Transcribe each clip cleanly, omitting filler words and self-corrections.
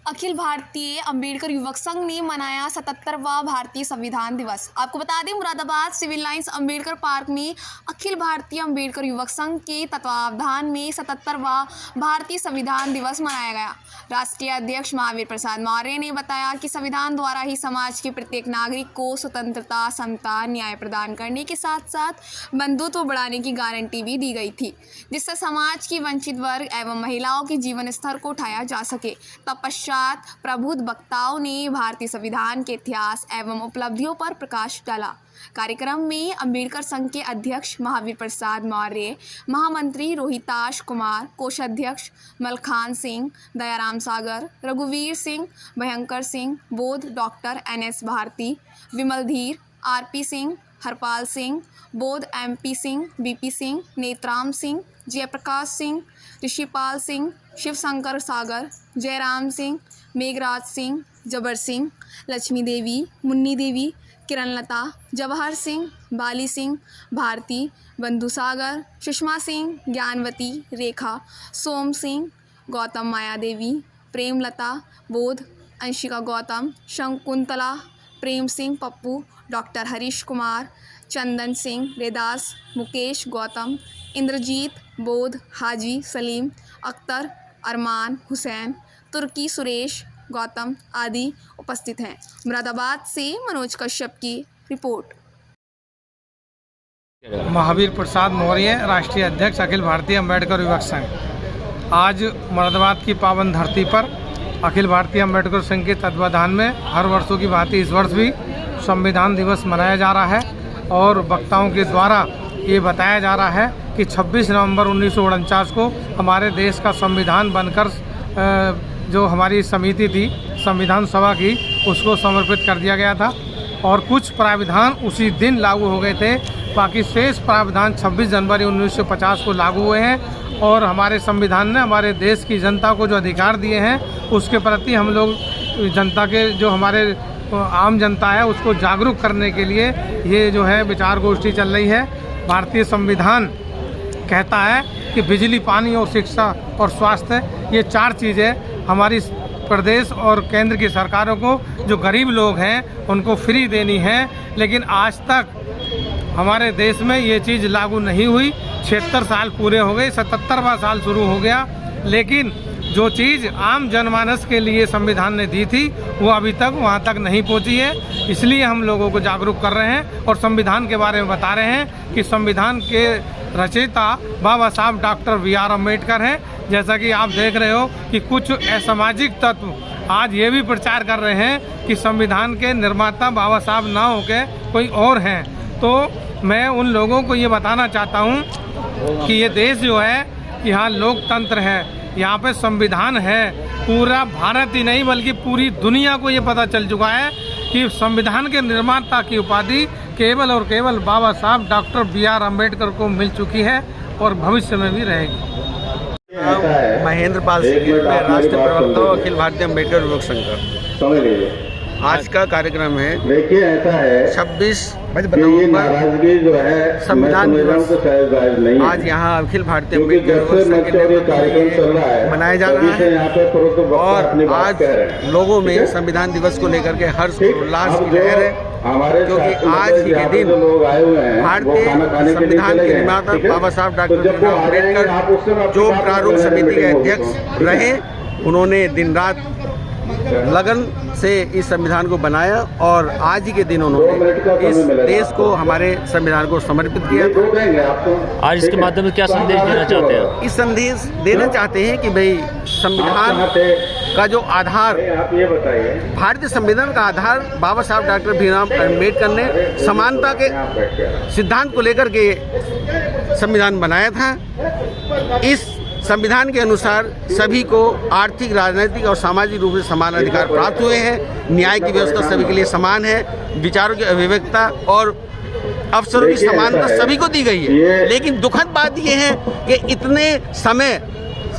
अखिल भारतीय अंबेडकर युवक संघ ने मनाया 77वां भारतीय संविधान दिवस। आपको बता दें, Moradabad Civil Lines Ambedkar Park में अखिल भारतीय अंबेडकर युवक संघ के तत्वावधान में 77वां भारतीय संविधान दिवस मनाया गया। राष्ट्रीय अध्यक्ष महावीर प्रसाद मौर्य ने बताया कि संविधान द्वारा ही समाज के प्रत्येक नागरिक को स्वतंत्रता, समता, न्याय प्रदान करने के साथ साथ बंधुत्व बढ़ाने की गारंटी भी दी गई थी, जिससे समाज की वंचित वर्ग एवं महिलाओं के जीवन स्तर को उठाया जा सके। तत्पश्चात प्रबुद्ध वक्ताओं ने भारतीय संविधान के इतिहास एवं उपलब्धियों पर प्रकाश डाला। कार्यक्रम में अंबेडकर संघ के अध्यक्ष महावीर प्रसाद मौर्य, महामंत्री रोहिताश कुमार, कोषाध्यक्ष मलखान सिंह, दयाराम सागर, रघुवीर सिंह, भयंकर सिंह, बोध, डॉक्टर NS भारती, विमल धीर, RP सिंह, हरपाल सिंह, बोध, MP सिंह, BP सिंह, नेत्राम सिंह, जयप्रकाश सिंह, ऋषिपाल सिंह, शिवशंकर सागर, जयराम सिंह, मेघराज सिंह, जबर सिंह, लक्ष्मी देवी, मुन्नी देवी, किरण लता, जवाहर सिंह, बाली सिंह, भारती, बंधु सागर, सुषमा सिंह, ज्ञानवती, रेखा, सोम सिंह, गौतम, माया देवी, प्रेमलता, बोध, अंशिका गौतम, शंकुंतला, प्रेम सिंह, पप्पू, डॉक्टर हरीश कुमार, चंदन सिंह, रेदास, मुकेश, गौतम, इंद्रजीत, बोध, हाजी, सलीम, अख्तर, अरमान, हुसैन, तुर्की, सुरेश, गौतम आदि उपस्थित हैं। मुरादाबाद से मनोज कश्यप की रिपोर्ट। महावीर प्रसाद मौर्य, राष्ट्रीय अध्यक्ष अखिल भारतीय अंबेडकर युवक संघ। आज मुरादाबाद की पावन धरती पर अखिल भारतीय अंबेडकर संघ के तत्वावधान में हर वर्षों की भांति इस वर्ष भी संविधान दिवस मनाया जा रहा है और वक्ताओं के द्वारा ये बताया जा रहा है कि 26 नवंबर 1949 को हमारे देश का संविधान बनकर जो हमारी समिति थी संविधान सभा की, उसको समर्पित कर दिया गया था और कुछ प्रावधान उसी दिन लागू हो गए थे। बाकी शेष प्रावधान 26 जनवरी 1950 को लागू हुए हैं और हमारे संविधान ने हमारे देश की जनता को जो अधिकार दिए हैं उसके प्रति हम लोग जनता के जो हमारे आम जनता है उसको जागरूक करने के लिए ये जो है विचार गोष्ठी चल रही है। भारतीय संविधान कहता है कि बिजली, पानी और शिक्षा और स्वास्थ्य, ये 4 चीज़ें हमारी प्रदेश और केंद्र की सरकारों को जो गरीब लोग हैं उनको फ्री देनी है, लेकिन आज तक हमारे देश में ये चीज़ लागू नहीं हुई। 76 साल पूरे हो गए, 77वां साल शुरू हो गया, लेकिन जो चीज़ आम जनमानस के लिए संविधान ने दी थी वो अभी तक वहाँ तक नहीं पहुँची है। इसलिए हम लोगों को जागरूक कर रहे हैं और संविधान के बारे में बता रहे हैं कि संविधान के रचयिता बाबा साहब डॉक्टर BR अम्बेडकर हैं। जैसा कि आप देख रहे हो कि कुछ असामाजिक तत्व आज ये भी प्रचार कर रहे हैं कि संविधान के निर्माता बाबा साहब ना होके कोई और हैं। तो मैं उन लोगों को ये बताना चाहता हूँ कि ये देश जो है, यहाँ लोकतंत्र है, यहाँ पे संविधान है। पूरा भारत ही नहीं बल्कि पूरी दुनिया को ये पता चल चुका है कि संविधान के निर्माता की उपाधि केवल और केवल बाबा साहब डॉक्टर BR अम्बेडकर को मिल चुकी है और भविष्य में भी रहेगी। महेंद्र पाल सिंह, मैं राष्ट्रीय प्रवक्ता हूँ अखिल भारतीय अंबेडकर युवक संघ का। आज का कार्यक्रम है 26 नवंबर संविधान दिवस। आज यहाँ अखिल भारतीय अंबेडकर युवक संघ के नेतृत्व मनाया जा रहा है और आज लोगों में संविधान दिवस को लेकर के हर्ष उल्लास की लहर है, क्योंकि आज ही के दिन भारतीय संविधान के निर्माता बाबा साहब डॉक्टर भीमराव अम्बेडकर जो प्रारूप समिति के अध्यक्ष रहे, उन्होंने दिन रात लगन से इस संविधान को बनाया और आज ही के दिन उन्होंने इस देश को, हमारे संविधान को समर्पित किया। आज इसके माध्यम से क्या संदेश देना चाहते हैं? इस संदेश देना चाहते हैं कि भाई संविधान का जो आधार, भारतीय संविधान का आधार बाबा साहब डॉक्टर भीमराव अम्बेडकर ने समानता के सिद्धांत को लेकर के संविधान बनाया था। इस संविधान के अनुसार सभी को आर्थिक, राजनीतिक और सामाजिक रूप से समान अधिकार प्राप्त हुए हैं। न्याय की व्यवस्था सभी के लिए समान है। विचारों की अभिव्यक्ता और अवसरों की समानता सभी को दी गई है। लेकिन दुखद बात यह है कि इतने समय,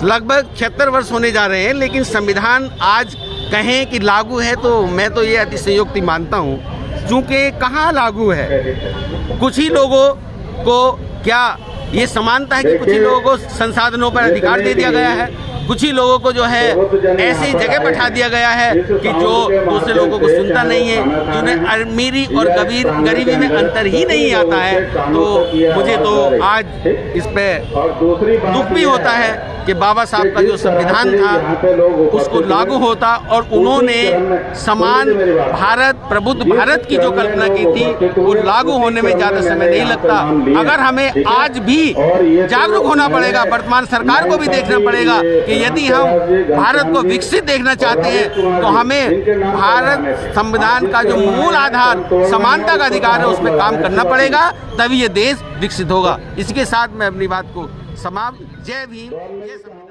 लगभग 76 वर्ष होने जा रहे हैं, लेकिन संविधान आज कहें कि लागू है तो मैं तो ये अतिशयोक्ति मानता हूँ, क्योंकि कहाँ लागू है। कुछ ही लोगों को क्या ये समानता है कि कुछ ही लोगों को संसाधनों पर अधिकार दे दिया गया है, कुछ ही लोगों को जो है ऐसी जगह बैठा दिया गया है कि जो दूसरे लोगों को सुनता नहीं है, जिन्हें अमीरी और गरीबी में अंतर ही नहीं आता है। तो मुझे तो आज इस पे दुख भी होता है कि बाबा साहब का जो संविधान था उसको लागू होता और उन्होंने समान भारत, प्रबुद्ध भारत की जो कल्पना की थी वो लागू होने में ज़्यादा समय नहीं लगता। अगर हमें आज भी जागरूक होना पड़ेगा, वर्तमान सरकार को भी देखना पड़ेगा कि यदि हम भारत को विकसित देखना चाहते हैं तो हमें भारत संविधान का जो मूल आधार समानता का अधिकार है उस पर काम करना पड़ेगा, तभी ये देश विकसित होगा। इसके साथ मैं अपनी बात को समाप्त। जय भीम, जय संविधान।